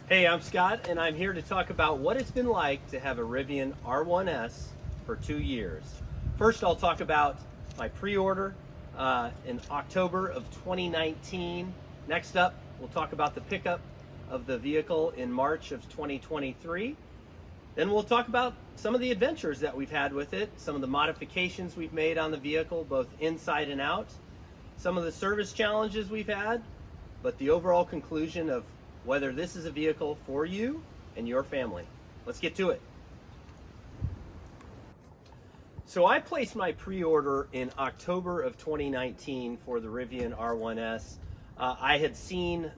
Hey, I'm Scott, and I'm here to talk about what it's been like to have a Rivian R1S for 2 years. First, I'll talk about my pre-order in October of 2019. Next up, we'll talk about the pickup of the vehicle in March of 2023. Then we'll talk about some of the adventures that we've had with it, some of the modifications we've made on the vehicle, both inside and out, some of the service challenges we've had, but the overall conclusion of whether this is a vehicle for you and your family. Let's get to it. So I placed my pre-order in October of 2019 for the Rivian R1S. I had seen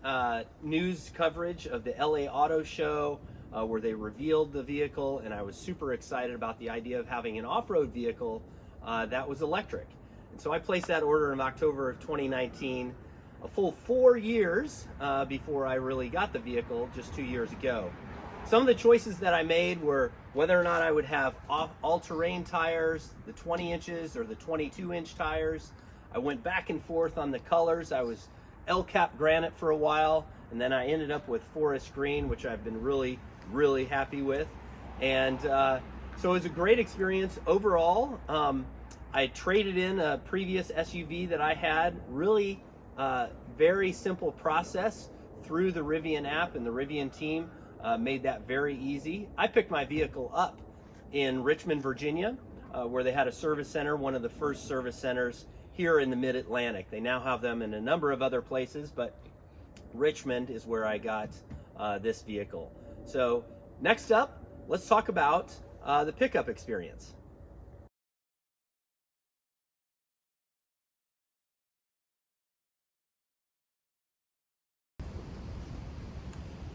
news coverage of the LA Auto Show where they revealed the vehicle, and I was super excited about the idea of having an off-road vehicle that was electric. And so I placed that order in October of 2019. A full 4 years before I really got the vehicle just 2 years ago. Some of the choices that I made were whether or not I would have all-terrain tires, the 20 inches or the 22-inch tires. I went back and forth on the colors. I was El-Cap granite for a while, and then I ended up with forest green, which I've been really, really happy with. And so it was a great experience overall. I traded in a previous SUV that I had. Really very simple process through the Rivian app, and the Rivian team made that very easy. I picked my vehicle up in Richmond, Virginia, where they had a service center, one of the first service centers here in the Mid-Atlantic. They now have them in a number of other places, but Richmond is where I got this vehicle. So next up, let's talk about the pickup experience.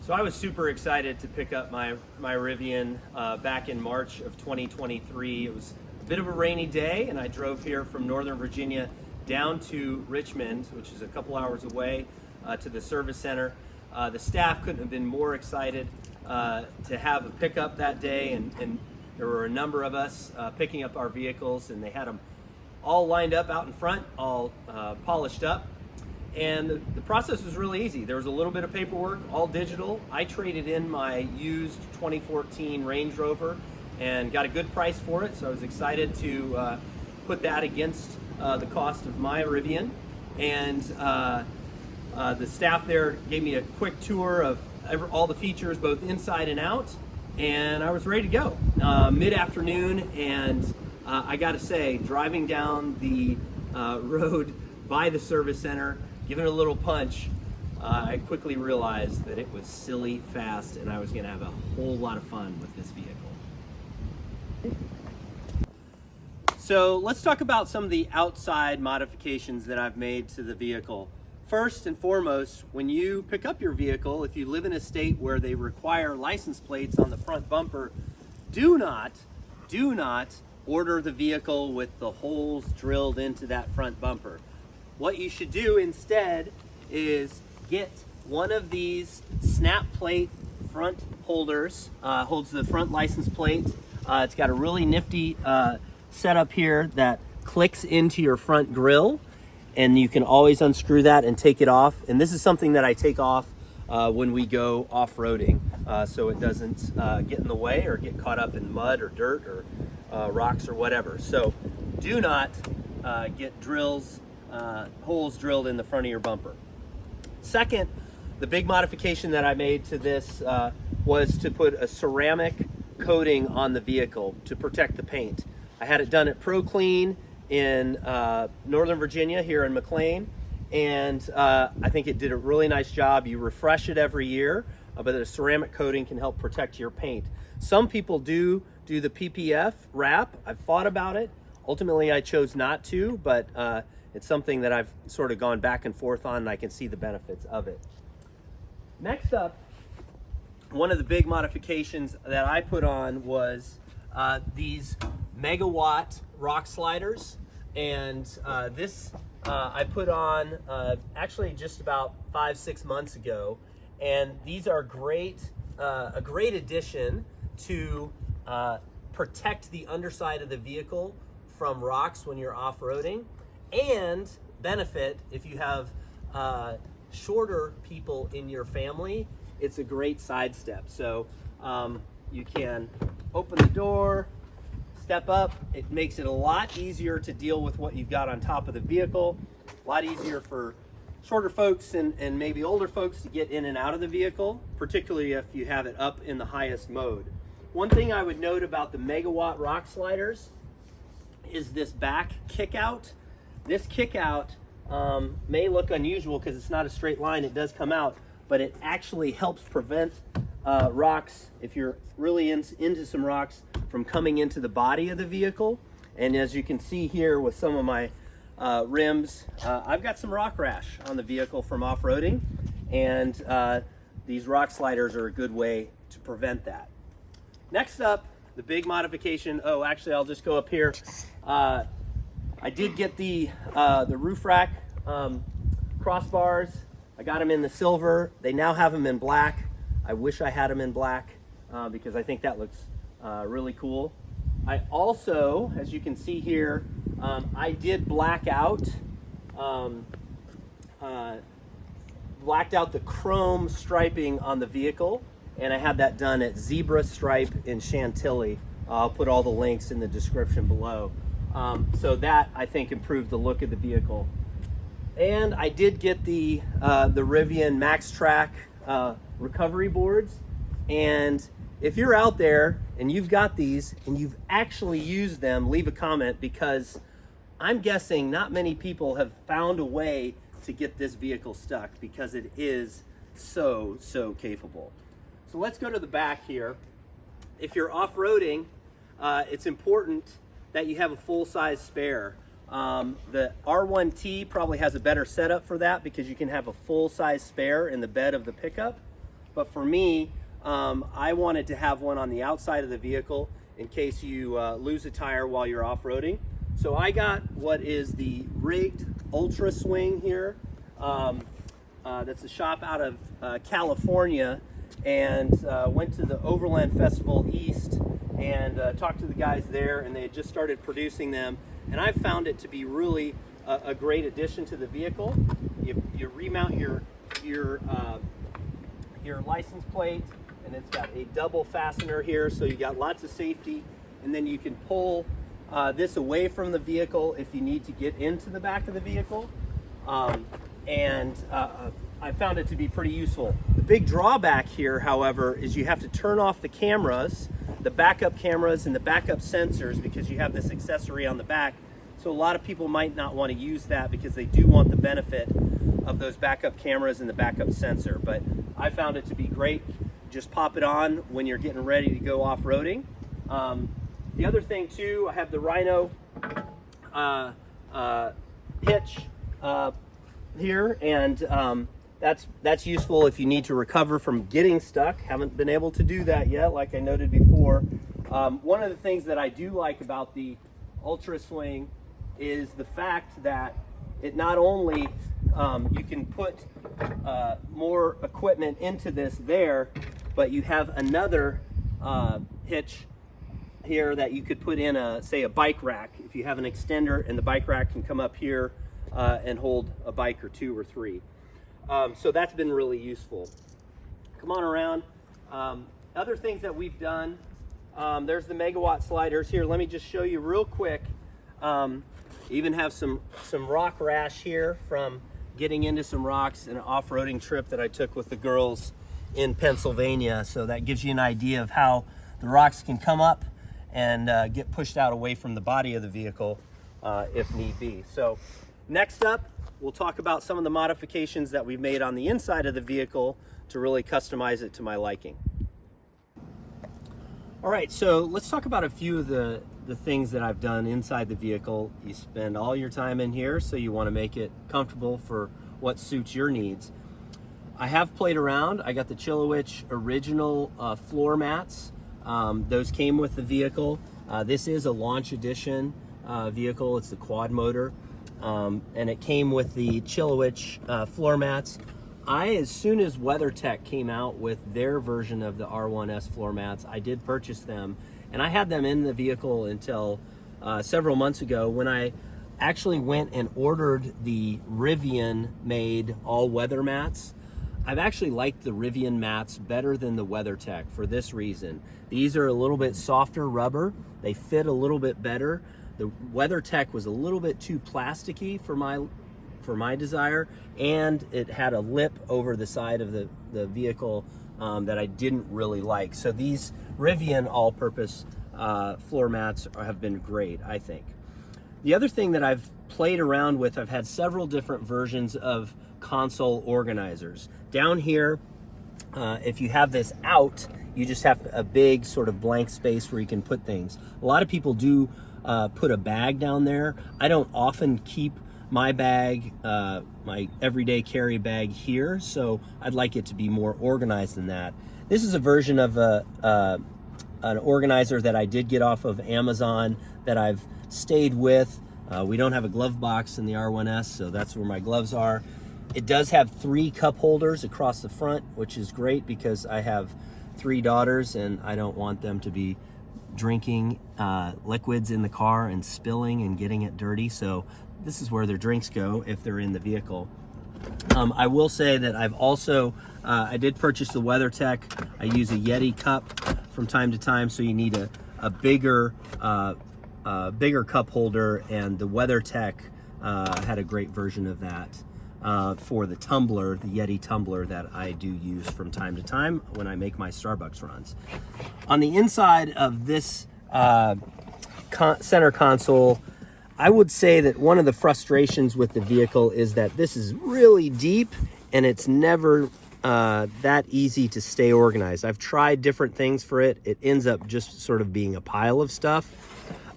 So I was super excited to pick up my Rivian back in March of 2023. It was a bit of a rainy day, and I drove here from Northern Virginia down to Richmond, which is a couple hours away, to the service center. The staff couldn't have been more excited to have a pickup that day, and there were a number of us picking up our vehicles, and they had them all lined up out in front, all polished up. And the process was really easy. There was a little bit of paperwork, all digital. I traded in my used 2014 Range Rover and got a good price for it, so I was excited to put that against the cost of my Rivian. And the staff there gave me a quick tour of all the features, both inside and out, and I was ready to go. Mid-afternoon, and I gotta say, driving down the road by the service center, giving it a little punch, I quickly realized that it was silly fast, and I was going to have a whole lot of fun with this vehicle. So let's talk about some of the outside modifications that I've made to the vehicle. First and foremost, when you pick up your vehicle, if you live in a state where they require license plates on the front bumper, do not order the vehicle with the holes drilled into that front bumper. What you should do instead is get one of these snap plate front holders, holds the front license plate. It's got a really nifty setup here that clicks into your front grille, and you can always unscrew that and take it off. And this is something that I take off when we go off-roading, so it doesn't get in the way or get caught up in mud or dirt or rocks or whatever. So do not get holes drilled in the front of your bumper. Second, the big modification that I made to this was to put a ceramic coating on the vehicle to protect the paint. I had it done at Pro Clean in Northern Virginia here in McLean, and I think it did a really nice job. You refresh it every year, but a ceramic coating can help protect your paint. Some people do the PPF wrap. I've thought about it. Ultimately, I chose not to, but it's something that I've sort of gone back and forth on, and I can see the benefits of it. Next up, one of the big modifications that I put on was these megawatt rock sliders. And this I put on actually just about 5-6 months ago. And these are a great addition to protect the underside of the vehicle from rocks when you're off-roading, and benefit if you have shorter people in your family. it's a great sidestep. So you can open the door, step up. It makes it a lot easier to deal with what you've got on top of the vehicle. A lot easier for shorter folks and maybe older folks to get in and out of the vehicle, particularly if you have it up in the highest mode. One thing I would note about the Megawatt rock sliders is this back kick out. This kick out may look unusual because it's not a straight line, it does come out, but it actually helps prevent rocks, if you're really into some rocks, from coming into the body of the vehicle. And as you can see here with some of my rims, I've got some rock rash on the vehicle from off-roading, and these rock sliders are a good way to prevent that. Next up, the big modification. Oh, actually, I'll just go up here. I did get the roof rack crossbars. I got them in the silver. They now have them in black. I wish I had them in black because I think that looks really cool. I also, as you can see here, I did black out the chrome striping on the vehicle, and I had that done at Zebra Stripe in Chantilly. I'll put all the links in the description below. So that, I think, improved the look of the vehicle. And I did get the Rivian Max Track recovery boards. And if you're out there and you've got these and you've actually used them, leave a comment, because I'm guessing not many people have found a way to get this vehicle stuck, because it is so capable. So let's go to the back here. If you're off-roading, it's important that you have a full-size spare. The R1T probably has a better setup for that because you can have a full-size spare in the bed of the pickup. But for me, I wanted to have one on the outside of the vehicle in case you lose a tire while you're off-roading. So I got what is the rigged Ultra Swing here. That's a shop out of California, and went to the Overland Festival East and talked to the guys there, and they had just started producing them. And I found it to be really a great addition to the vehicle. You remount your license plate, and it's got a double fastener here, so you got lots of safety. And then you can pull this away from the vehicle if you need to get into the back of the vehicle. I found it to be pretty useful. The big drawback here, however, is you have to turn off the cameras, the backup cameras and the backup sensors, because you have this accessory on the back. So a lot of people might not want to use that because they do want the benefit of those backup cameras and the backup sensor. But I found it to be great. Just pop it on when you're getting ready to go off-roading. The other thing too, I have the Rhino hitch here, and that's useful if you need to recover from getting stuck. Haven't been able to do that yet, like I noted before. One of the things that I do like about the Ultra Swing is the fact that it not only you can put more equipment into this there, but you have another hitch here that you could put in say a bike rack. If you have an extender, and the bike rack can come up here and hold a bike or two or three. So that's been really useful. Come on around. Other things that we've done, there's the Megawatt sliders here. Let me just show you real quick. Even have some rock rash here from getting into some rocks in an off-roading trip that I took with the girls in Pennsylvania. So that gives you an idea of how the rocks can come up and get pushed out away from the body of the vehicle if need be. So next up, we'll talk about some of the modifications that we've made on the inside of the vehicle to really customize it to my liking. All right, so let's talk about a few of the things that I've done inside the vehicle. You spend all your time in here, so you want to make it comfortable for what suits your needs. I have played around. I got the Chillowitch original floor mats. Those came with the vehicle. This is a launch edition vehicle. It's the quad motor. And it came with the Chillowitch floor mats. As soon as WeatherTech came out with their version of the R1S floor mats, I did purchase them, and I had them in the vehicle until several months ago, when I actually went and ordered the Rivian made all-weather mats. I've actually liked the Rivian mats better than the WeatherTech for this reason. These are a little bit softer rubber. They fit a little bit better. The WeatherTech was a little bit too plasticky for my desire, and it had a lip over the side of the vehicle that I didn't really like. So these Rivian all-purpose floor mats have been great, I think. The other thing that I've played around with, I've had several different versions of console organizers. Down here, if you have this out, you just have a big sort of blank space where you can put things. A lot of people do put a bag down there. I don't often keep my bag, my everyday carry bag here, so I'd like it to be more organized than that. This is a version of an organizer that I did get off of Amazon that I've stayed with. We don't have a glove box in the R1S, so that's where my gloves are. It does have 3 cup holders across the front, which is great because I have 3 daughters and I don't want them to be drinking liquids in the car and spilling and getting it dirty. So this is where their drinks go if they're in the vehicle. I will say that I've also, I did purchase the WeatherTech. I use a Yeti cup from time to time, so you need a bigger cup holder, and the WeatherTech had a great version of that for the tumbler, the Yeti tumbler that I do use from time to time when I make my Starbucks runs. On the inside of this center console, I would say that one of the frustrations with the vehicle is that this is really deep and it's never that easy to stay organized. I've tried different things for it. It ends up just sort of being a pile of stuff.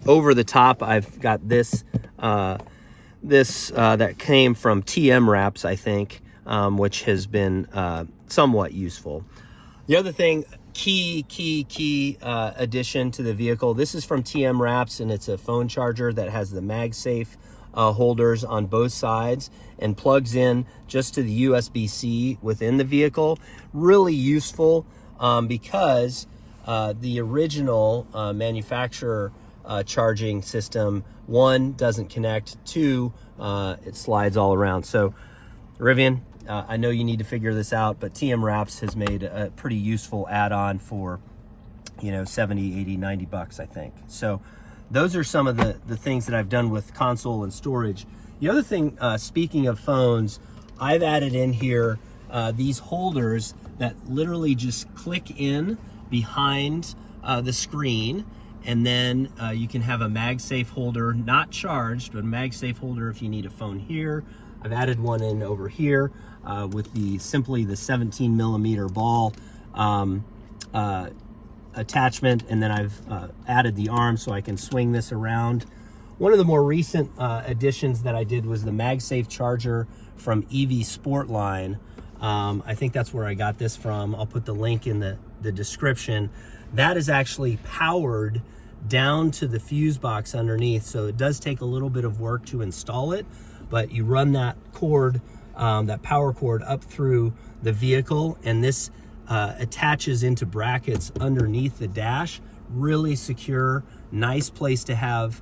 Over the top, I've got this that came from TM Wraps, I think, which has been somewhat useful. The other thing, key addition to the vehicle, this is from TM Wraps, and it's a phone charger that has the MagSafe holders on both sides and plugs in just to the USB-C within the vehicle. Really useful because the original manufacturer charging system, 1, doesn't connect, 2, it slides all around. So Rivian, I know you need to figure this out, but TM Wraps has made a pretty useful add-on for, you know, 70, 80, 90 bucks, I think. So those are some of the things that I've done with console and storage. The other thing, speaking of phones, I've added in here these holders that literally just click in behind the screen, and then you can have a MagSafe holder, not charged, but a MagSafe holder if you need a phone here. I've added one in over here with simply the 17 millimeter ball attachment, and then I've added the arm so I can swing this around. One of the more recent additions that I did was the MagSafe charger from EV Sportline. I think that's where I got this from. I'll put the link in the description. That is actually powered down to the fuse box underneath, so it does take a little bit of work to install it, but you run that cord, that power cord, up through the vehicle, and this attaches into brackets underneath the dash. Really secure, nice place to have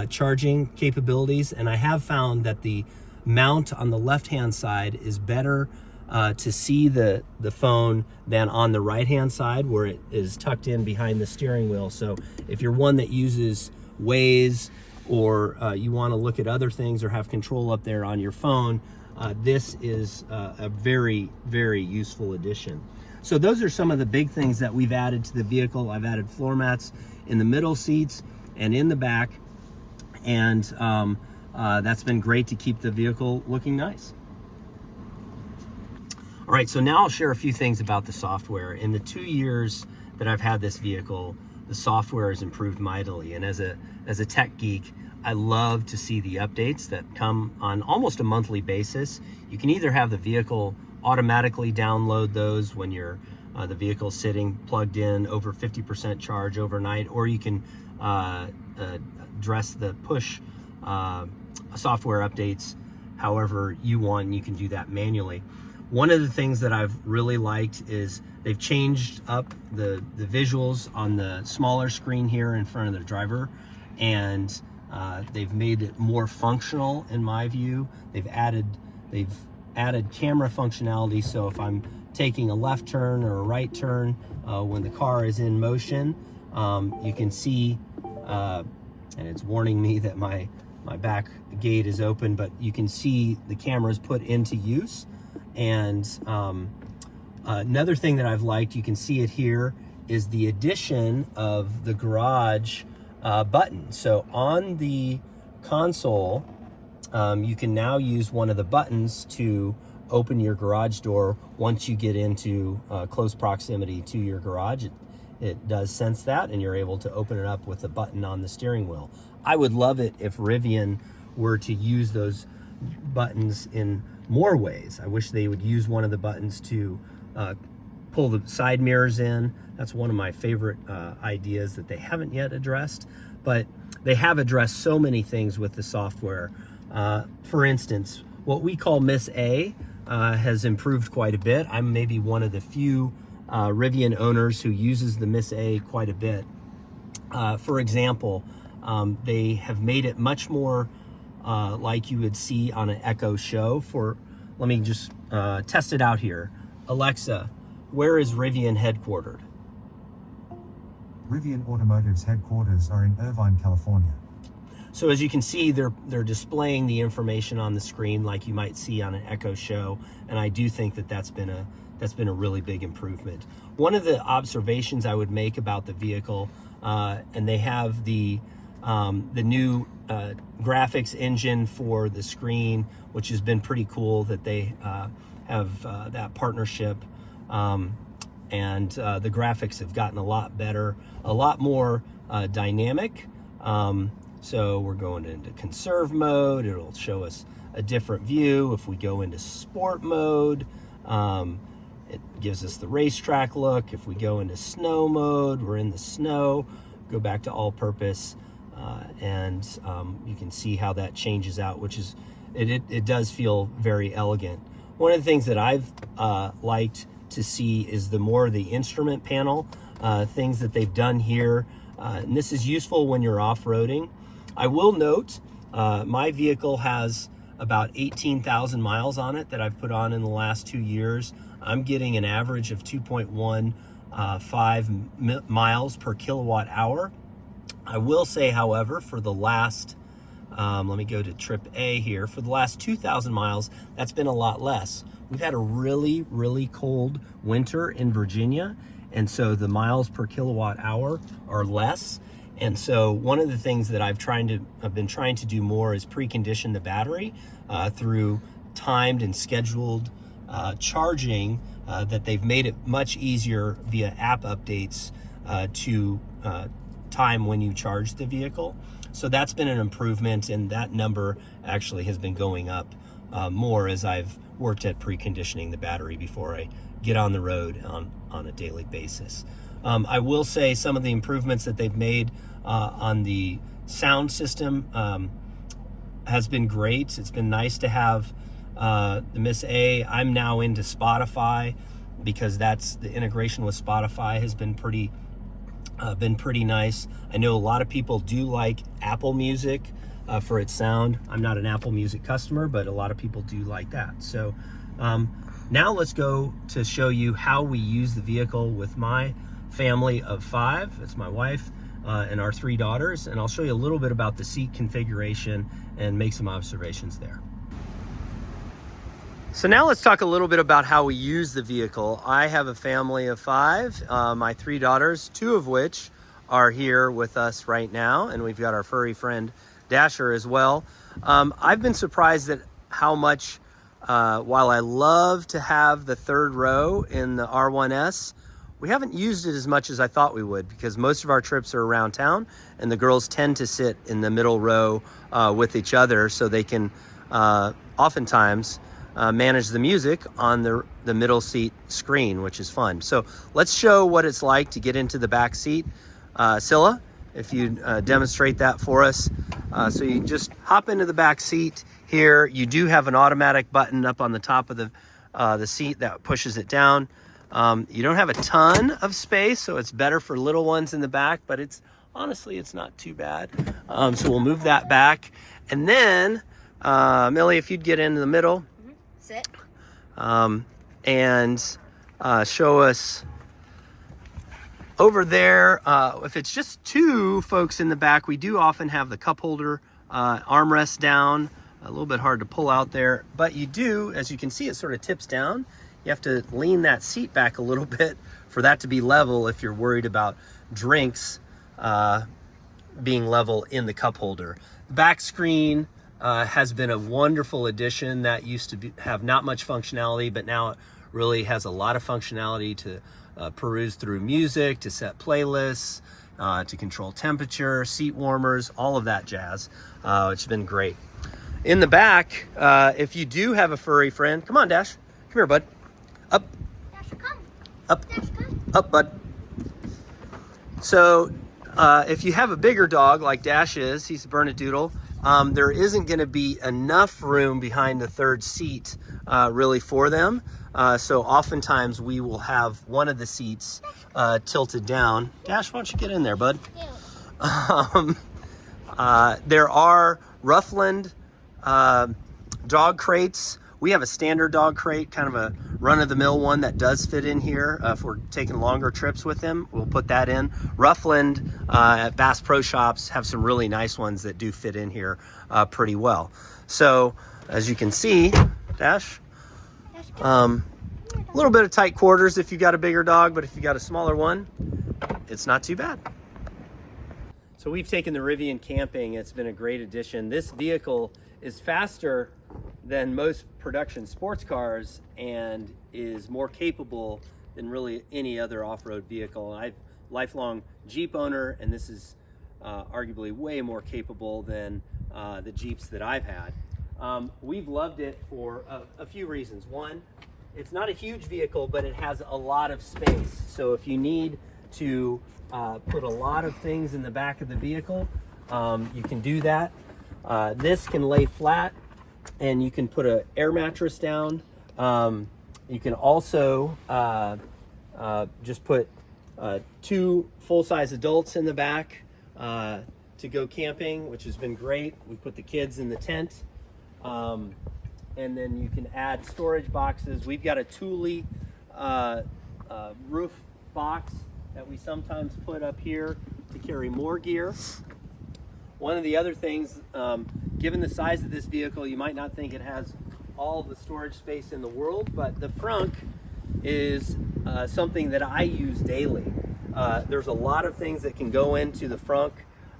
charging capabilities. And I have found that the mount on the left hand side is better to see the phone than on the right hand side where it is tucked in behind the steering wheel. So if you're one that uses Waze, or you want to look at other things or have control up there on your phone, this is a very, very useful addition. So those are some of the big things that we've added to the vehicle. I've added floor mats in the middle seats and in the back, and that's been great to keep the vehicle looking nice. All right, so now I'll share a few things about the software. In the 2 years that I've had this vehicle, the software has improved mightily, and as a tech geek, I love to see the updates that come on almost a monthly basis. You can either have the vehicle automatically download those when the vehicle's sitting plugged in over 50% charge overnight, or you can address the push software updates however you want, and you can do that manually. One of the things that I've really liked is they've changed up the visuals on the smaller screen here in front of the driver, and they've made it more functional in my view. They've added camera functionality, so if I'm taking a left turn or a right turn when the car is in motion, you can see, and it's warning me that my back gate is open, but you can see the cameras put into use. And another thing that I've liked, you can see it here, is the addition of the garage button. So on the console, you can now use one of the buttons to open your garage door once you get into close proximity to your garage. It does sense that, and you're able to open it up with a button on the steering wheel. I would love it if Rivian were to use those buttons in more ways. I wish they would use one of the buttons to pull the side mirrors in. That's one of my favorite ideas that they haven't yet addressed, but they have addressed so many things with the software. For instance, what we call Miss A has improved quite a bit. I'm maybe one of the few Rivian owners who uses the Miss A quite a bit. For example, they have made it much more like you would see on an Echo Show. Let me just test it out here. Alexa, where is Rivian headquartered? Rivian Automotive's headquarters are in Irvine, California. So as you can see, they're displaying the information on the screen like you might see on an Echo Show, and I do think that that's been a really big improvement. One of the observations I would make about the vehicle, and they have the new graphics engine for the screen, which has been pretty cool that they have that partnership. And the graphics have gotten a lot better, a lot more dynamic. So we're going into conserve mode. It'll show us a different view. If we go into sport mode, it gives us the racetrack look. If we go into snow mode, we're in the snow. Go back to all purpose, and you can see how that changes out, which is, it does feel very elegant. One of the things that I've liked to see is the instrument panel, things that they've done here. And this is useful when you're off-roading. I will note, my vehicle has about 18,000 miles on it that I've put on in the last 2 years. I'm getting an average of 2.15 miles per kilowatt hour. I will say, however, for the last, let me go to trip A here, for the last 2,000 miles, that's been a lot less. We've had a really, really cold winter in Virginia, and so the miles per kilowatt hour are less. And so one of the things that I've been trying to do more is precondition the battery through timed and scheduled charging, that they've made it much easier via app updates to time when you charge the vehicle. So that's been an improvement, and that number actually has been going up more as I've worked at preconditioning the battery before I get on the road on a daily basis. I will say some of the improvements that they've made on the sound system has been great. It's been nice to have the Miss A. I'm now into Spotify because the integration with Spotify has been pretty nice. I know a lot of people do like Apple Music for its sound. I'm not an Apple Music customer, but a lot of people do like that. So now let's go to show you how we use the vehicle with my family of 5. It's my wife and our 3 daughters, and I'll show you a little bit about the seat configuration and make some observations there. So now let's talk a little bit about how we use the vehicle. I have a family of 5, my 3 daughters, 2 of which are here with us right now, and we've got our furry friend Dasher as well. I've been surprised at how much, while I love to have the 3rd row in the R1S, we haven't used it as much as I thought we would, because most of our trips are around town and the girls tend to sit in the middle row with each other, so they can oftentimes manage the music on the middle seat screen, which is fun. So let's show what it's like to get into the back seat. Scylla, if you demonstrate that for us. So you just hop into the back seat here. You do have an automatic button up on the top of the seat that pushes it down. You don't have a ton of space, so it's better for little ones in the back, but honestly, it's not too bad. So we'll move that back. And then, Millie, if you'd get into the middle. Sit. And show us over there. If it's just two folks in the back, we do often have the cup holder armrest down. A little bit hard to pull out there, but you do, as you can see, it sort of tips down. You have to lean that seat back a little bit for that to be level if you're worried about drinks being level in the cup holder. The back screen has been a wonderful addition. That used to have not much functionality, but now it really has a lot of functionality to peruse through music, to set playlists, to control temperature, seat warmers, all of that jazz, which has been great. In the back, if you do have a furry friend, come on, Dash. Come here, bud. Up. Dash, come. Up. Dash, come. Up, bud. So if you have a bigger dog like Dash is, he's a Bernedoodle, there isn't going to be enough room behind the third seat really for them. So oftentimes we will have one of the seats tilted down. Dash, why don't you get in there, bud? There are Ruffland dog crates. We have a standard dog crate, kind of a run-of-the-mill one that does fit in here. If we're taking longer trips with him, we'll put that in. Ruffland at Bass Pro Shops have some really nice ones that do fit in here pretty well. So as you can see, Dash, a little bit of tight quarters if you've got a bigger dog, but if you got a smaller one, it's not too bad. So we've taken the Rivian camping. It's been a great addition. This vehicle is faster than most production sports cars and is more capable than really any other off-road vehicle. I'm a lifelong Jeep owner, and this is arguably way more capable than the Jeeps that I've had. We've loved it for a few reasons. One, it's not a huge vehicle, but it has a lot of space. So if you need to put a lot of things in the back of the vehicle, you can do that. This can lay flat, and you can put an air mattress down. You can also just put two full-size adults in the back to go camping, which has been great. We put the kids in the tent, and then you can add storage boxes. We've got a Thule roof box that we sometimes put up here to carry more gear. One of the other things, given the size of this vehicle, you might not think it has all the storage space in the world, but the frunk is something that I use daily. There's a lot of things that can go into the frunk.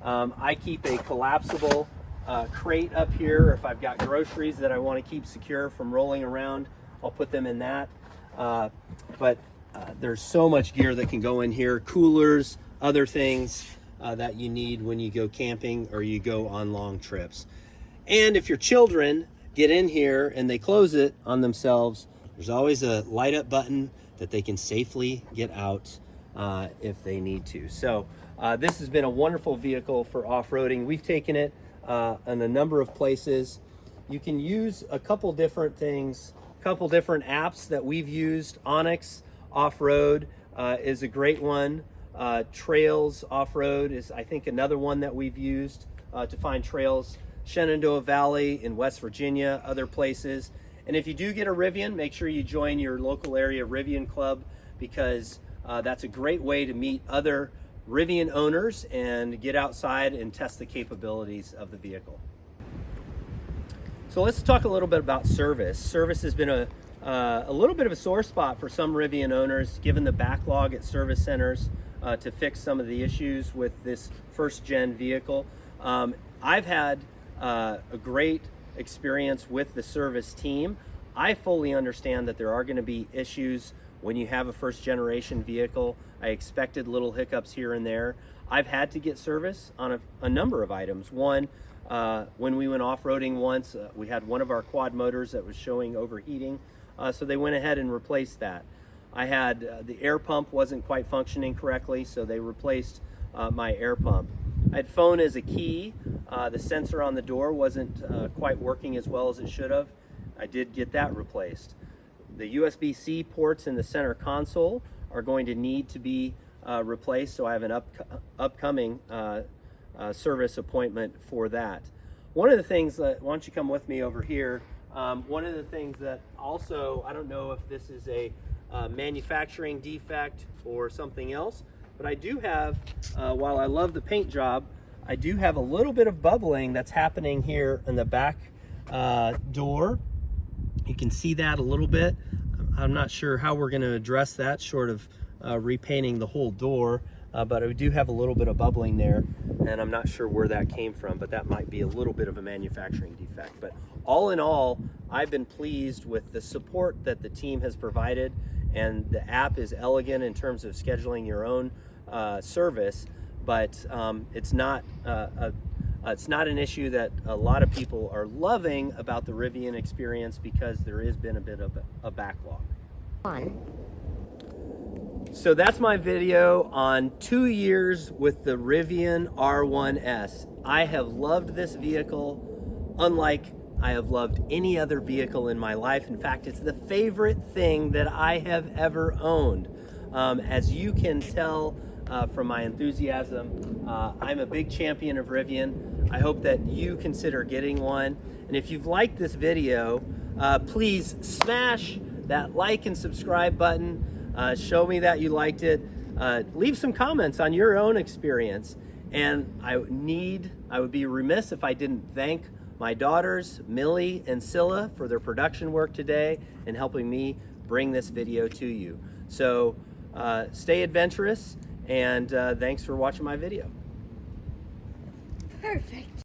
I keep a collapsible crate up here. If I've got groceries that I want to keep secure from rolling around, I'll put them in that. But there's so much gear that can go in here, coolers, other things that you need when you go camping or you go on long trips. And if your children get in here and they close it on themselves, there's always a light up button that they can safely get out if they need to. So this has been a wonderful vehicle for off-roading. We've taken it in a number of places. You can use a couple different things, a couple different apps that we've used. Onyx Off-Road is a great one. Trails Off-Road is, I think, another one that we've used to find trails. Shenandoah Valley in West Virginia, other places. And if you do get a Rivian, make sure you join your local area Rivian Club, because that's a great way to meet other Rivian owners and get outside and test the capabilities of the vehicle. So let's talk a little bit about service. Service has been a little bit of a sore spot for some Rivian owners, given the backlog at service centers to fix some of the issues with this first gen vehicle. I've had a great experience with the service team. I fully understand that there are going to be issues when you have a first generation vehicle. I expected little hiccups here and there. I've had to get service on a number of items. One, when we went off-roading once, we had one of our quad motors that was showing overheating, so they went ahead and replaced that. I had the air pump wasn't quite functioning correctly, so they replaced my air pump. I had phone as a key. The sensor on the door wasn't quite working as well as it should have. I did get that replaced. The USB-C ports in the center console are going to need to be replaced, so I have an upcoming service appointment for that. One of the things that, why don't you come with me over here, One of the things that also, I don't know if this is a manufacturing defect or something else, but I do have, while I love the paint job, I do have a little bit of bubbling that's happening here in the back door. You can see that a little bit. I'm not sure how we're going to address that short of repainting the whole door, but I do have a little bit of bubbling there, and I'm not sure where that came from, but that might be a little bit of a manufacturing defect. But all in all, I've been pleased with the support that the team has provided, and the app is elegant in terms of scheduling your own service, but it's not an issue that a lot of people are loving about the Rivian experience because there has been a bit of a backlog. So that's my video on 2 years with the Rivian R1S. I have loved this vehicle unlike I have loved any other vehicle in my life. In fact, it's the favorite thing that I have ever owned. As you can tell from my enthusiasm, I'm a big champion of Rivian. I hope that you consider getting one. And if you've liked this video, please smash that like and subscribe button. Show me that you liked it. Leave some comments on your own experience. And I would be remiss if I didn't thank my daughters, Millie and Scylla, for their production work today and helping me bring this video to you. So stay adventurous, and thanks for watching my video. Perfect.